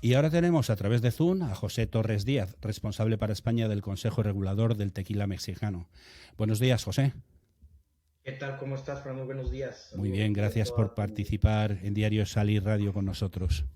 Y ahora tenemos a través de Zoom a José Torres Díaz, responsable para España del Consejo Regulador del Tequila Mexicano. Buenos días, José. ¿Qué tal? ¿Cómo estás, Fran? Muy buenos días. Muy Saludos bien, a ti y a gracias por toda tu... participar en Diario Salir Radio con nosotros.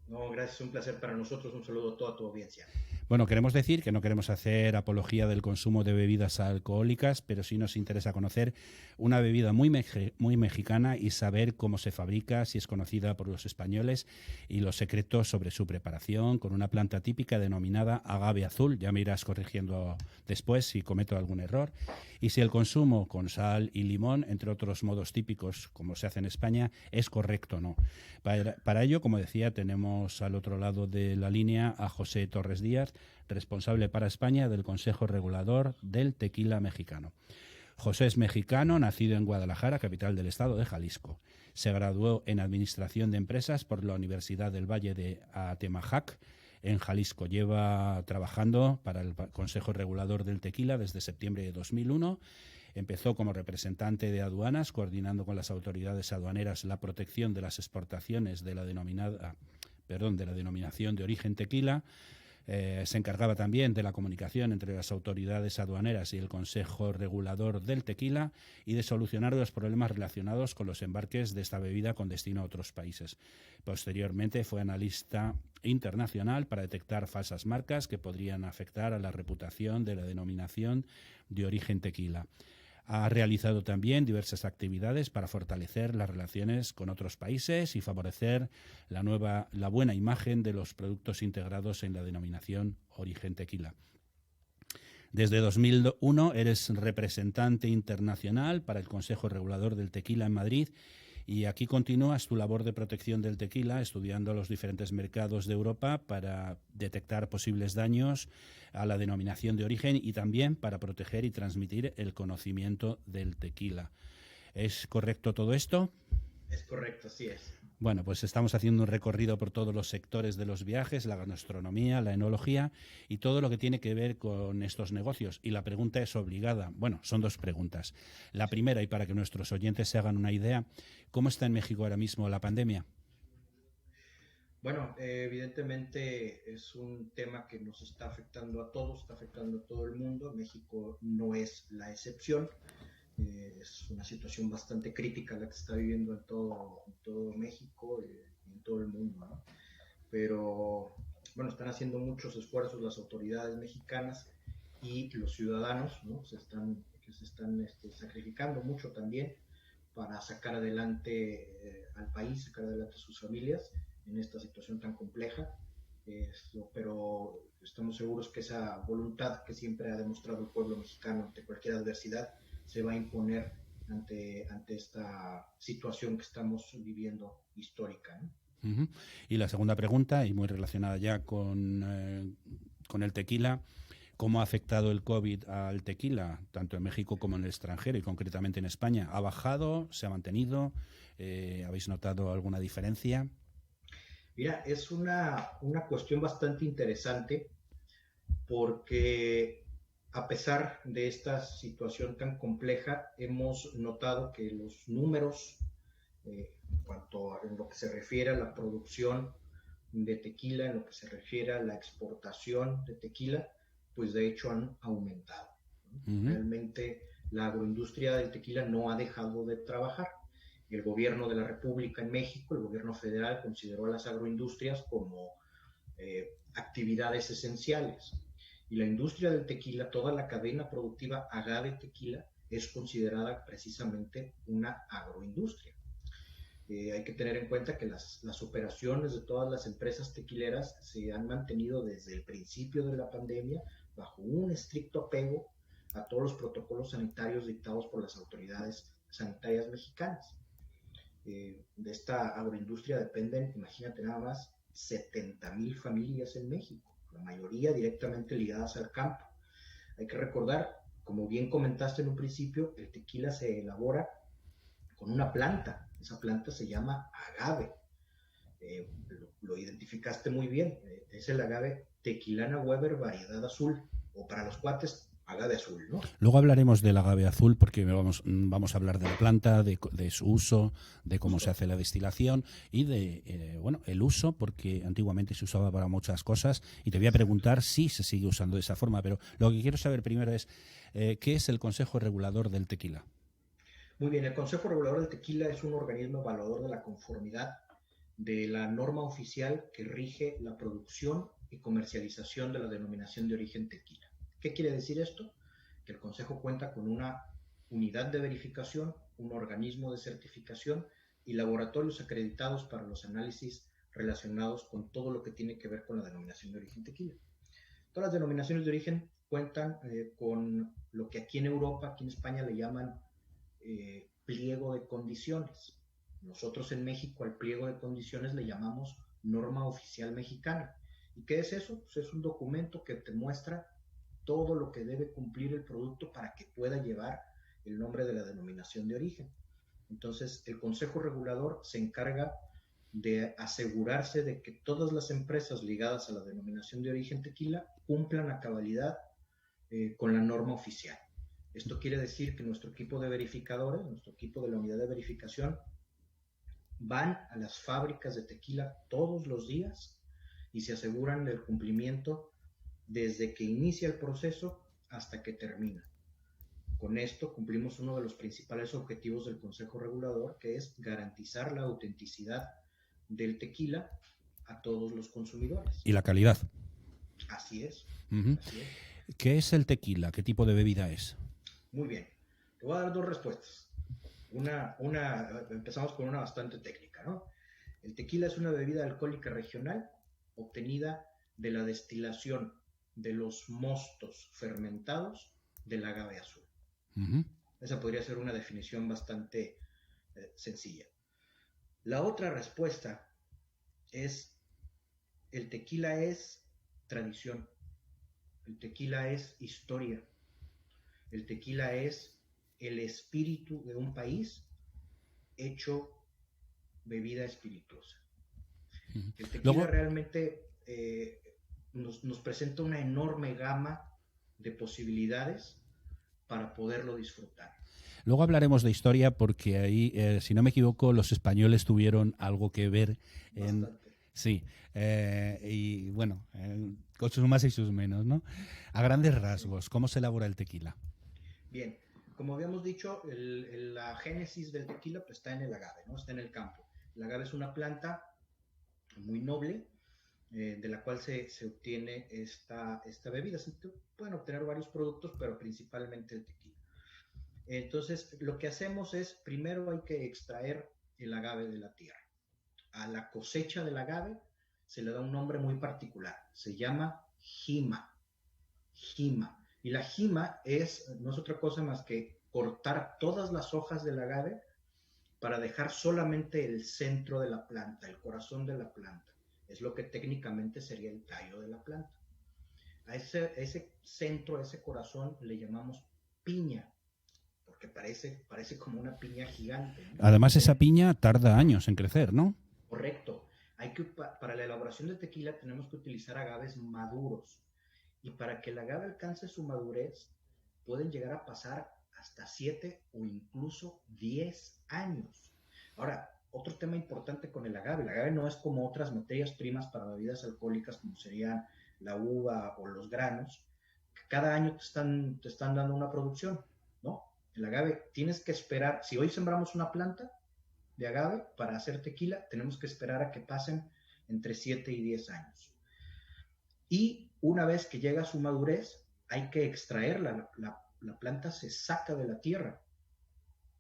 No, gracias, un placer para nosotros. Un saludo a toda tu audiencia. Bueno, queremos decir que no queremos hacer apología del consumo de bebidas alcohólicas, pero sí nos interesa conocer una bebida muy mexicana y saber cómo se fabrica, si es conocida por los españoles y los secretos sobre su preparación con una planta típica denominada agave azul. Ya me irás corrigiendo después si cometo algún error. Y si el consumo con sal y limón, entre otros modos típicos como se hace en España, es correcto o no. Para ello, como decía, tenemos al otro lado de la línea a José Torres Díaz, responsable para España del Consejo Regulador del Tequila Mexicano. José es mexicano, nacido en Guadalajara, capital del estado de Jalisco. Se graduó en Administración de Empresas por la Universidad del Valle de Atemajac, en Jalisco. Lleva trabajando para el Consejo Regulador del Tequila desde septiembre de 2001. Empezó como representante de aduanas, coordinando con las autoridades aduaneras la protección de las exportaciones de la denominación de origen tequila. Se encargaba también de la comunicación entre las autoridades aduaneras y el Consejo Regulador del Tequila y de solucionar los problemas relacionados con los embarques de esta bebida con destino a otros países. Posteriormente fue analista internacional para detectar falsas marcas que podrían afectar a la reputación de la denominación de origen tequila. Ha realizado también diversas actividades para fortalecer las relaciones con otros países y favorecer la buena imagen de los productos integrados en la denominación origen tequila. Desde 2001 eres representante internacional para el Consejo Regulador del Tequila en Madrid y aquí continúas tu labor de protección del tequila, estudiando los diferentes mercados de Europa para detectar posibles daños a la denominación de origen y también para proteger y transmitir el conocimiento del tequila. ¿Es correcto todo esto? Es correcto, así es. Bueno, pues estamos haciendo un recorrido por todos los sectores de los viajes, la gastronomía, la enología y todo lo que tiene que ver con estos negocios. Y la pregunta es obligada. Bueno, son dos preguntas. La Sí. primera, y para que nuestros oyentes se hagan una idea, ¿cómo está en México ahora mismo la pandemia? Bueno, evidentemente es un tema que nos está afectando a todos, está afectando a todo el mundo. México no es la excepción. Es una situación bastante crítica la que se está viviendo en todo México y en todo el mundo, ¿no? Pero bueno, están haciendo muchos esfuerzos las autoridades mexicanas y los ciudadanos, ¿no? Se están sacrificando mucho también para sacar adelante al país, sacar adelante a sus familias en esta situación tan compleja. Pero estamos seguros que esa voluntad que siempre ha demostrado el pueblo mexicano ante cualquier adversidad se va a imponer ante esta situación que estamos viviendo histórica, ¿no? Uh-huh. Y la segunda pregunta, y muy relacionada ya con el tequila, ¿cómo ha afectado el COVID al tequila, tanto en México como en el extranjero y concretamente en España? ¿Ha bajado? ¿Se ha mantenido? ¿Habéis notado alguna diferencia? Mira, es una cuestión bastante interesante porque a pesar de esta situación tan compleja, hemos notado que los números, en cuanto a en lo que se refiere a la producción de tequila, en lo que se refiere a la exportación de tequila, pues de hecho han aumentado, ¿no? Uh-huh. Realmente la agroindustria del tequila no ha dejado de trabajar. El gobierno de la República en México, el gobierno federal, consideró a las agroindustrias como actividades esenciales. Y la industria del tequila, toda la cadena productiva agave tequila, es considerada precisamente una agroindustria. Hay que tener en cuenta que las operaciones de todas las empresas tequileras se han mantenido desde el principio de la pandemia bajo un estricto apego a todos los protocolos sanitarios dictados por las autoridades sanitarias mexicanas. De esta agroindustria dependen, imagínate nada más, 70,000 familias en México, la mayoría directamente ligadas al campo. Hay que recordar, como bien comentaste en un principio, el tequila se elabora con una planta. Esa planta se llama agave. Lo identificaste muy bien. Es el agave Tequilana Weber variedad azul, o para los cuates agave azul, ¿no? Luego hablaremos del agave azul porque vamos a hablar de la planta, de su uso, de cómo se hace la destilación y de el uso, porque antiguamente se usaba para muchas cosas y te voy a preguntar si se sigue usando de esa forma, pero lo que quiero saber primero es ¿qué es el Consejo Regulador del Tequila? Muy bien, el Consejo Regulador del Tequila es un organismo evaluador de la conformidad de la norma oficial que rige la producción y comercialización de la denominación de origen tequila. ¿Qué quiere decir esto? Que el Consejo cuenta con una unidad de verificación, un organismo de certificación y laboratorios acreditados para los análisis relacionados con todo lo que tiene que ver con la denominación de origen tequila. Todas las denominaciones de origen cuentan con lo que aquí en Europa, aquí en España le llaman pliego de condiciones. Nosotros en México al pliego de condiciones le llamamos norma oficial mexicana. ¿Y qué es eso? Pues es un documento que te muestra todo lo que debe cumplir el producto para que pueda llevar el nombre de la denominación de origen. Entonces, el Consejo Regulador se encarga de asegurarse de que todas las empresas ligadas a la denominación de origen tequila cumplan a cabalidad con la norma oficial. Esto quiere decir que nuestro equipo de verificadores, nuestro equipo de la unidad de verificación, van a las fábricas de tequila todos los días y se aseguran del cumplimiento desde que inicia el proceso hasta que termina. Con esto cumplimos uno de los principales objetivos del Consejo Regulador, que es garantizar la autenticidad del tequila a todos los consumidores. Y la calidad. Así es. Así es. ¿Qué es el tequila? ¿Qué tipo de bebida es? Muy bien. Te voy a dar dos respuestas. Empezamos con una bastante técnica, ¿no? El tequila es una bebida alcohólica regional obtenida de la destilación de los mostos fermentados del agave azul. Esa podría ser una definición bastante sencilla. La otra respuesta es: el tequila es tradición, el tequila es historia, el tequila es el espíritu de un país hecho bebida espirituosa. El tequila realmente nos presenta una enorme gama de posibilidades para poderlo disfrutar. Luego hablaremos de historia porque ahí, si no me equivoco, los españoles tuvieron algo que ver en... Bastante. Sí, y bueno, con sus más y sus menos, ¿no? A grandes rasgos, ¿cómo se elabora el tequila? Bien, como habíamos dicho, la génesis del tequila pues, está en el agave, ¿no? Está en el campo. El agave es una planta muy noble, de la cual se obtiene esta bebida. Se pueden obtener varios productos, pero principalmente el tequila. Entonces, lo que hacemos es, primero hay que extraer el agave de la tierra. A la cosecha del agave se le da un nombre muy particular, se llama jima. Y la jima no es otra cosa más que cortar todas las hojas del agave para dejar solamente el centro de la planta, el corazón de la planta. Es lo que técnicamente sería el tallo de la planta. A ese centro, a ese corazón, le llamamos piña, porque parece como una piña gigante, ¿no? Además, esa piña tarda años en crecer, ¿no? Correcto. Para la elaboración de tequila tenemos que utilizar agaves maduros. Y para que el agave alcance su madurez, pueden llegar a pasar hasta 7 o incluso 10 años. Ahora, otro tema importante con el agave no es como otras materias primas para bebidas alcohólicas como serían la uva o los granos, que cada año te están dando una producción, ¿no? El agave tienes que esperar, si hoy sembramos una planta de agave para hacer tequila, tenemos que esperar a que pasen entre 7 y 10 años. Y una vez que llega a su madurez, hay que extraerla, la planta se saca de la tierra,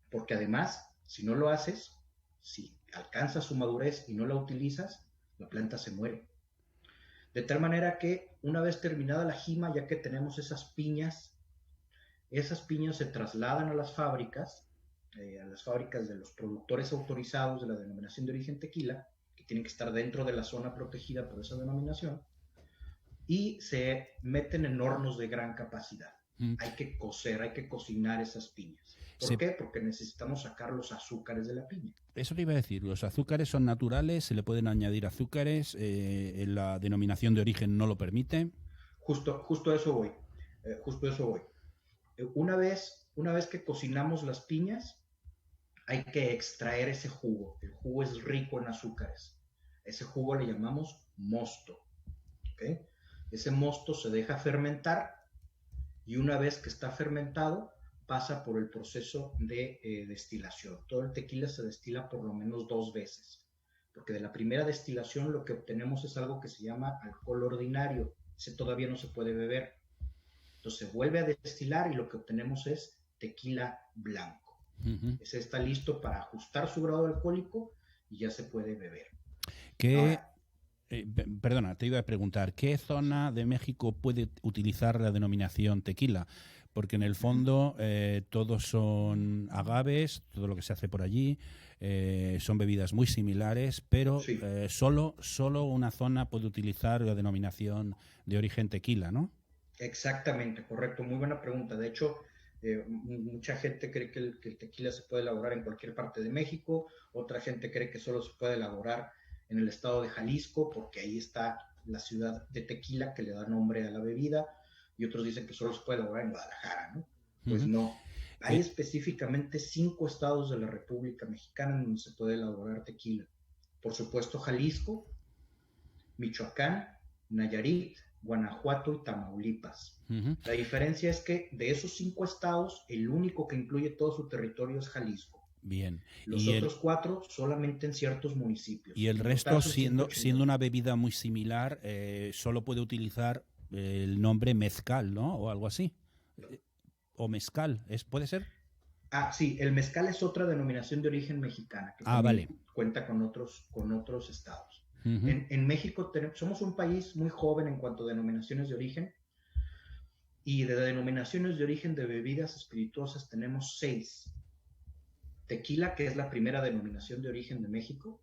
porque además, si no lo haces, si alcanza su madurez y no la utilizas, la planta se muere. De tal manera que una vez terminada la jima, ya que tenemos esas piñas se trasladan a las fábricas de los productores autorizados de la denominación de origen tequila, que tienen que estar dentro de la zona protegida por esa denominación, y se meten en hornos de gran capacidad. Hay que cocer, hay que cocinar esas piñas. ¿Por qué? Porque necesitamos sacar los azúcares de la piña. Eso te iba a decir, los azúcares son naturales, se le pueden añadir azúcares, la denominación de origen no lo permite. Justo a eso voy. Una vez que cocinamos las piñas, hay que extraer ese jugo. El jugo es rico en azúcares. Ese jugo le llamamos mosto. ¿Okay? Ese mosto se deja fermentar y una vez que está fermentado pasa por el proceso de destilación. Todo el tequila se destila por lo menos 2 veces, porque de la primera destilación lo que obtenemos es algo que se llama alcohol ordinario. Ese todavía no se puede beber. Entonces se vuelve a destilar y lo que obtenemos es tequila blanco. Ese está listo para ajustar su grado alcohólico y ya se puede beber. ¿Qué, perdona, te iba a preguntar, ¿qué zona de México puede utilizar la denominación tequila? Porque en el fondo todos son agaves, todo lo que se hace por allí, son bebidas muy similares, pero Sí, solo una zona puede utilizar la denominación de origen tequila, ¿no? exactamente, correcto. Muy buena pregunta. De hecho, mucha gente cree que el tequila se puede elaborar en cualquier parte de México, otra gente cree que solo se puede elaborar en el estado de Jalisco, porque ahí está la ciudad de Tequila que le da nombre a la bebida, y otros dicen que solo se puede elaborar en Guadalajara, ¿no? Pues Ujú. no. Hay Eh, específicamente 5 estados de la República Mexicana en donde se puede elaborar tequila. Por supuesto, Jalisco, Michoacán, Nayarit, Guanajuato y Tamaulipas. ujú. La diferencia es que de esos 5 estados, el único que incluye todo su territorio es Jalisco. Bien. Los otros 4 solamente en ciertos municipios. Y el En total resto, son siendo 180. una bebida muy similar, solo puede utilizar el nombre mezcal, ¿no? O algo así. O mezcal, ¿puede ser? Ah, sí, el mezcal es otra denominación de origen mexicana que Ah, vale. también cuenta con otros estados. Ujú. En México somos un país muy joven en cuanto a denominaciones de origen y de denominaciones de origen de bebidas espirituosas tenemos 6. Tequila, que es la primera denominación de origen de México.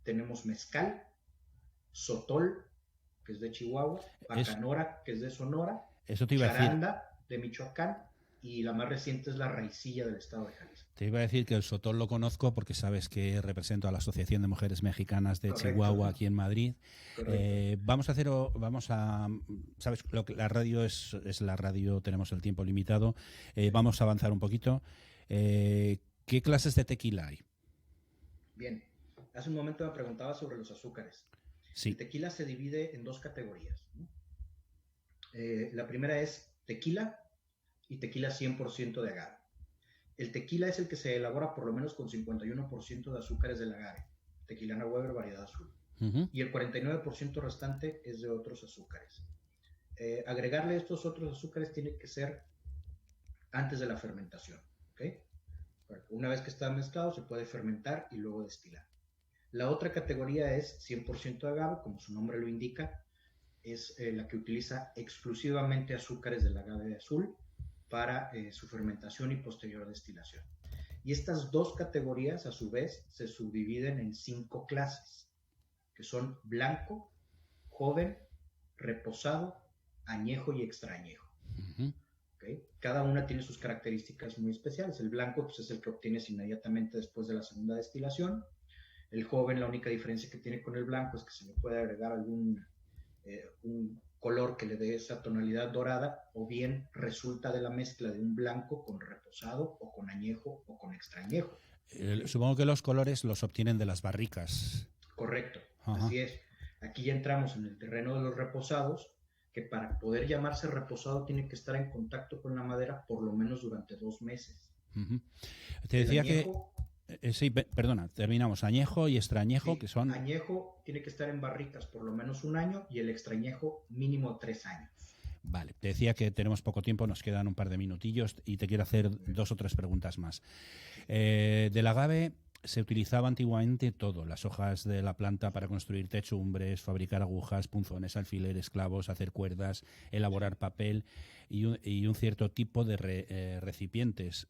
Tenemos mezcal, sotol, que es de Chihuahua, Es, bacanora, que es de Sonora, eso te iba a decir. charanda, de Michoacán, y la más reciente es la raicilla del estado de Jalisco. Te iba a decir que el sotol lo conozco porque sabes que represento a la Asociación de Mujeres Mexicanas de Correcto, Chihuahua aquí en Madrid. correcto. Sabes, lo que la radio es la radio, tenemos el tiempo limitado. Vamos a avanzar un poquito. ¿Qué clases de tequila hay? Bien, hace un momento me preguntaba sobre los azúcares. El Sí, tequila se divide en 2 categorías, ¿no? La primera es tequila y tequila 100% de agave. El tequila es el que se elabora por lo menos con 51% de azúcares del agave, Tequilana Weber variedad azul. uh-huh. Y el 49% restante es de otros azúcares. Agregarle estos otros azúcares tiene que ser antes de la fermentación. ¿Okay? Una vez que está mezclado se puede fermentar y luego destilar. La otra categoría es 100% agave, como su nombre lo indica, es la que utiliza exclusivamente azúcares del agave azul para su fermentación y posterior destilación. Y estas 2 categorías, a su vez, se subdividen en 5 clases, que son blanco, joven, reposado, añejo y extrañejo. Uh-huh. ¿Okay? Cada una tiene sus características muy especiales. El blanco pues, es el que obtienes inmediatamente después de la segunda destilación. El joven, la única diferencia que tiene con el blanco es que se le puede agregar un color que le dé esa tonalidad dorada, o bien resulta de la mezcla de un blanco con reposado o con añejo o con extrañejo. ¿Okay? Supongo que los colores los obtienen de las barricas. Correcto, Ajá. así es. Aquí ya entramos en el terreno de los reposados, que para poder llamarse reposado tiene que estar en contacto con la madera por lo menos durante 2 meses. Uh-huh. Te El decía que, añejo, sí, perdona, terminamos. Añejo y extrañejo, que sí, son. añejo tiene que estar en barricas por lo menos 1 año y el extrañejo mínimo 3 años. Vale, te decía que tenemos poco tiempo, nos quedan un par de minutillos y te quiero hacer 2 o 3 preguntas más. Sí. Del agave se utilizaba antiguamente todo, las hojas de la planta para construir techumbres, fabricar agujas, punzones, alfileres, clavos, hacer cuerdas, elaborar papel y un cierto tipo de recipientes.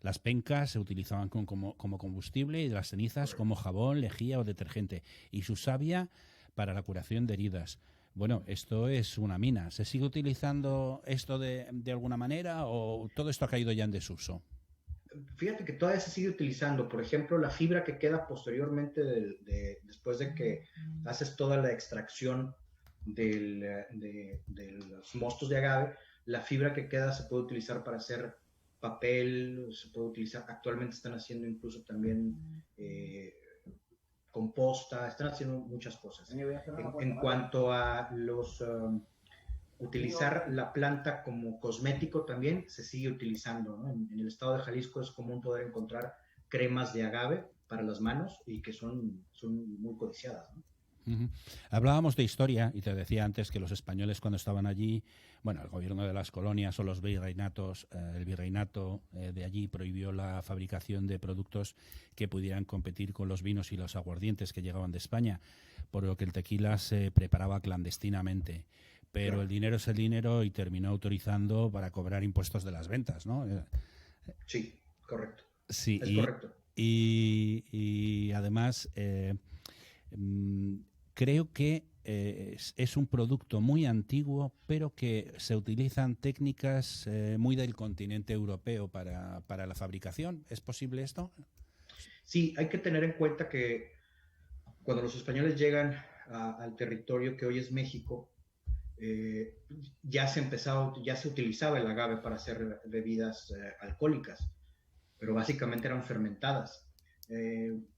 Las pencas se utilizaban como combustible y las cenizas como jabón, lejía o detergente. Y su savia para la curación de heridas. Bueno, esto es una mina. ¿Se sigue utilizando esto de alguna manera o todo esto ha caído ya en desuso? Fíjate que todavía se sigue utilizando, por ejemplo, la fibra que queda posteriormente después de que haces toda la extracción de los mostos de agave, La fibra que queda se puede utilizar para hacer papel, se puede utilizar, actualmente están haciendo incluso también composta, están haciendo muchas cosas. En cuanto a utilizar la planta como cosmético también se sigue utilizando, ¿no? En el estado de Jalisco es común poder encontrar cremas de agave para las manos y que son muy codiciadas, ¿no? Uh-huh. Hablábamos de historia y te decía antes que los españoles cuando estaban allí, bueno, el gobierno de las colonias o los virreinatos, el virreinato de allí prohibió la fabricación de productos que pudieran competir con los vinos y los aguardientes que llegaban de España, por lo que el tequila se preparaba clandestinamente. Pero claro, el dinero es el dinero y terminó autorizando para cobrar impuestos de las ventas, ¿no? Sí, correcto. Sí, es correcto. Y además creo que es un producto muy antiguo, pero que se utilizan técnicas muy del continente europeo para la fabricación. ¿Es posible esto? Sí, hay que tener en cuenta que cuando los españoles llegan al territorio que hoy es México, ya se utilizaba el agave para hacer bebidas alcohólicas, pero básicamente eran fermentadas.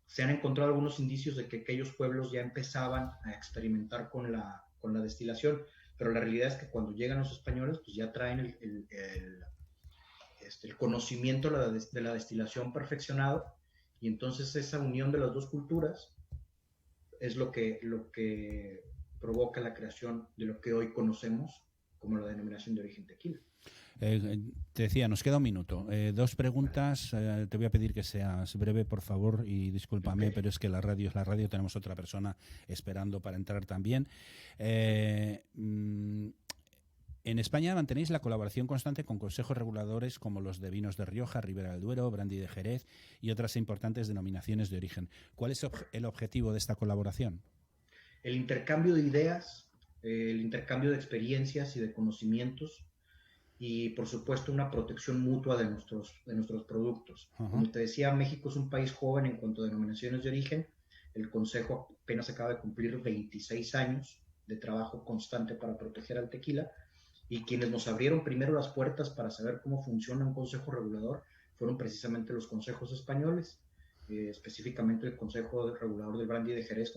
Se han encontrado algunos indicios de que aquellos pueblos ya empezaban a experimentar con la destilación, pero la realidad es que cuando llegan los españoles, pues ya traen el conocimiento de la destilación perfeccionado, y entonces esa unión de las dos culturas es lo que provoca la creación de lo que hoy conocemos como la denominación de origen tequila. Te decía, nos queda un minuto. Dos preguntas. Te voy a pedir que seas breve, por favor, y discúlpame, pero es que la radio es la radio. Tenemos otra persona esperando para entrar también. En España mantenéis la colaboración constante con consejos reguladores como los de vinos de Rioja, Ribera del Duero, Brandy de Jerez y otras importantes denominaciones de origen. ¿Cuál es el objetivo de esta colaboración? El intercambio de ideas, el intercambio de experiencias y de conocimientos, y por supuesto una protección mutua de nuestros productos. Uh-huh. Como te decía, México es un país joven en cuanto a denominaciones de origen. El Consejo apenas acaba de cumplir 26 años de trabajo constante para proteger al tequila, y quienes nos abrieron primero las puertas para saber cómo funciona un consejo regulador fueron precisamente los consejos españoles, específicamente el Consejo Regulador del Brandy de Jerez,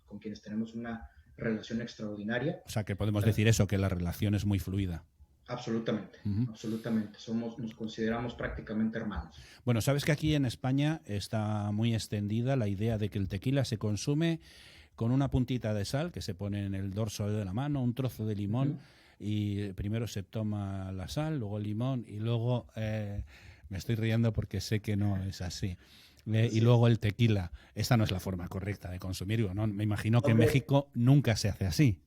con quienes tenemos una relación extraordinaria. O sea, que podemos decir eso, que la relación es muy fluida. Absolutamente, absolutamente. Nos consideramos prácticamente hermanos. Bueno, sabes que aquí en España está muy extendida la idea de que el tequila se consume con una puntita de sal que se pone en el dorso de la mano, un trozo de limón, y primero se toma la sal, luego el limón y luego, me estoy riendo porque sé que no es así, y luego el tequila. Esta no es la forma correcta de consumirlo, ¿no? Me imagino que en México nunca se hace así.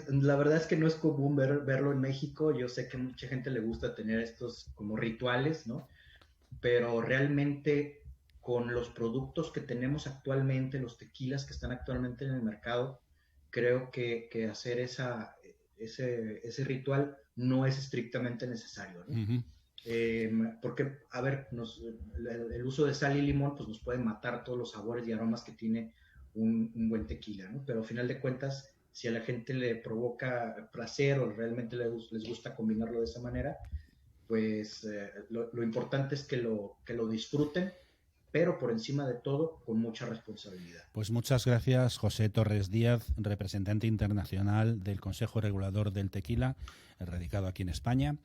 La verdad es que no es común verlo en México. Yo sé que a mucha gente le gusta tener estos como rituales, ¿no? Pero realmente con los productos que tenemos actualmente, los tequilas que están actualmente en el mercado, creo que hacer ese ritual no es estrictamente necesario, ¿no? Uh-huh. Porque, a ver, el uso de sal y limón pues nos puede matar todos los sabores y aromas que tiene un buen tequila, ¿no? Pero al final de cuentas, si a la gente le provoca placer o realmente les gusta combinarlo de esa manera, pues lo importante es que lo disfruten, pero por encima de todo, con mucha responsabilidad. Pues muchas gracias, José Torres Díaz, representante internacional del Consejo Regulador del Tequila, radicado aquí en España.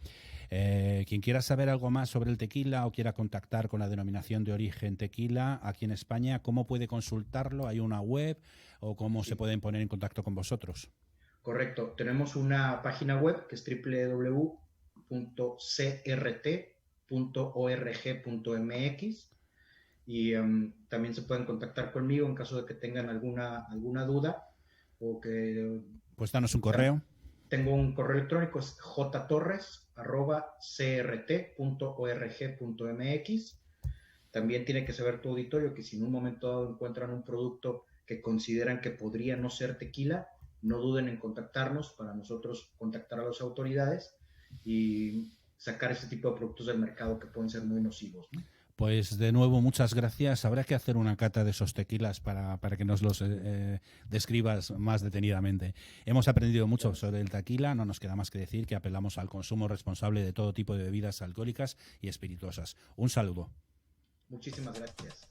Quien quiera saber algo más sobre el tequila o quiera contactar con la denominación de origen tequila aquí en España, ¿cómo puede consultarlo? ¿Hay una web o cómo se pueden poner en contacto con vosotros? Correcto, tenemos una página web que es www.crt.org.mx, y también se pueden contactar conmigo en caso de que tengan alguna duda o que... Pues danos un correo. Tengo un correo electrónico, es jtorres@crt.org.mx. También tiene que saber tu auditorio que si en un momento dado encuentran un producto que consideran que podría no ser tequila, no duden en contactarnos para nosotros contactar a las autoridades y sacar ese tipo de productos del mercado que pueden ser muy nocivos, ¿no? Pues de nuevo, muchas gracias. Habrá que hacer una cata de esos tequilas para que nos los describas más detenidamente. Hemos aprendido mucho sobre el tequila. No nos queda más que decir que apelamos al consumo responsable de todo tipo de bebidas alcohólicas y espirituosas. Un saludo. Muchísimas gracias.